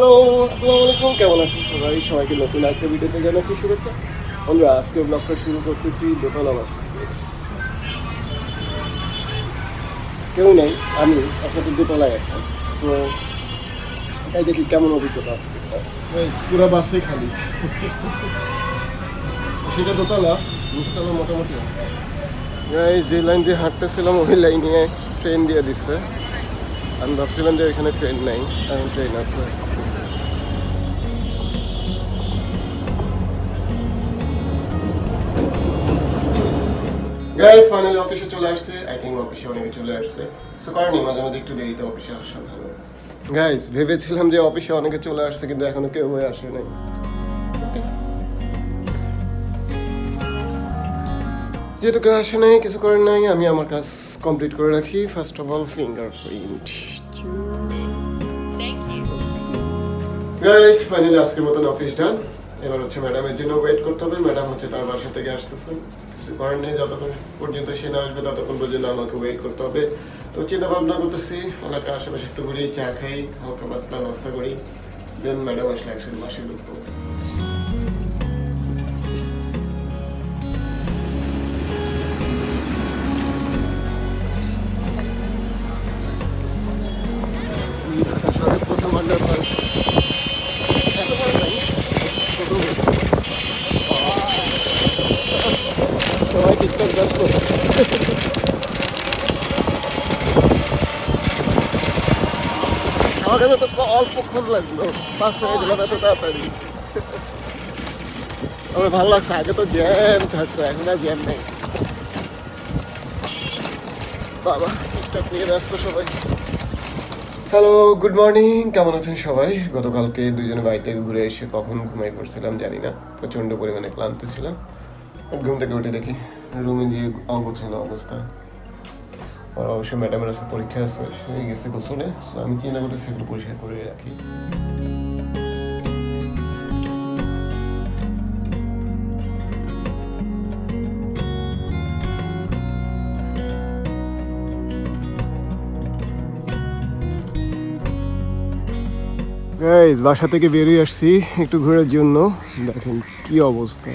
Hello, আসসালামু আলাইকুম। কেমন আছেন সবাই? সবাইকে নতুন একটা ভিডিওতে জানাচ্ছি শুভেচ্ছা। আমরা আজকে ব্লগটা শুরু করতেছি দোতলা বাস থেকে। কেউ নেই, আমি আপনাদের দোতলায় একটা। সো তাই দেখি কেমন অভিজ্ঞতা আজকে। পুরো বাসে খালি, সেটা দোতলা, নিচতলা মোটামুটি আছে। যে লাইন দিয়ে হাঁটতেছিলাম ওই লাইনে ট্রেন দিয়ে দিচ্ছে। আমি ভাবছিলাম যে এখানে ট্রেন নেই, এখন ট্রেন আছে। গাইস ফাইনালি অফিসে চলে আসছে। আই থিঙ্ক অফিসে অনেকে চলে আসছে। সো কারণে মাঝে মাঝে একটু দেরিতে অফিসে আসা ভালো। গাইস ভেবেছিলাম যে অফিসে অনেকে চলে আসছে কিন্তু এখনো কেউ আসে নাই। যেহেতু কেউ আসে নাই, কিছু করার নাই, আমি আমার কাজ কমপ্লিট করে রাখি। First of all fingerprint. Guys finally আজকের মতন অফিস ডান। এবার হচ্ছে ম্যাডামের জন্য ওয়েট করতে হবে। ম্যাডাম হচ্ছে তার বাসা থেকে আসতেছে, কিছু করার নেই। যতক্ষণ পর্যন্ত সে না আসবে ততক্ষণ পর্যন্ত আমাকে ওয়েট করতে হবে। তো চিন্তা ভাবনা করতেছি এলাকা আশেপাশে একটু ঘুরি, চা খাই, হালকা পাতলা নাস্তা করি, দেন ম্যাডাম আসলে একসাথে বাসে ঢুকবো। ঢাকা শহরের প্রথম আন্ডারপাস সবাই টিকটক ব্যস্ত। আমার কাছে তো অল্পক্ষণ লাগলো, পাস হয়ে গেলাম এত তাড়াতাড়ি। আমার ভালো লাগছে, আগে তো জ্যাম থাকতো, এখন আর জ্যাম নেই। বাবা টিকটক নিয়ে ব্যস্ত সবাই। হ্যালো, গুড মর্নিং, কেমন আছেন সবাই? গতকালকে দুজনে বাড়ি থেকে ঘুরে এসে কখন ঘুমাই পড়ছিলাম জানি না, প্রচণ্ড পরিমাণে ক্লান্ত ছিলাম। ঘুম থেকে উঠে দেখি রুমে গিয়ে অগোছালো অবস্থা। আর অবশ্যই ম্যাডামের আছে, পরীক্ষা আছে, সে গেছে গোসলে। সো আমি চিন্তা করতেছি সেগুলো পরিষ্কার করে রাখি। গাইস বাসা থেকে বেরিয়ে আসছি একটু ঘোরার জন্য। দেখেন কি অবস্থা,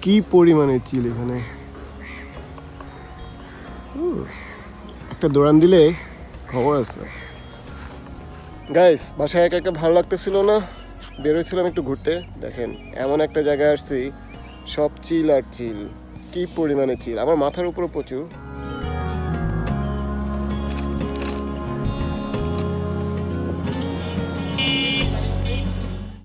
কি পরিমাণে চিল এখানে। একটা দৌড়ান দিলে খবর আছে। গাইস বাসায় একা একা ভালো লাগতেছিল না, বেরোয়ছিলাম একটু ঘুরতে। দেখেন এমন একটা জায়গায় আসছি, সব চিল আর চিল, কি পরিমাণে চিল। আমার মাথার উপরে প্রচুর,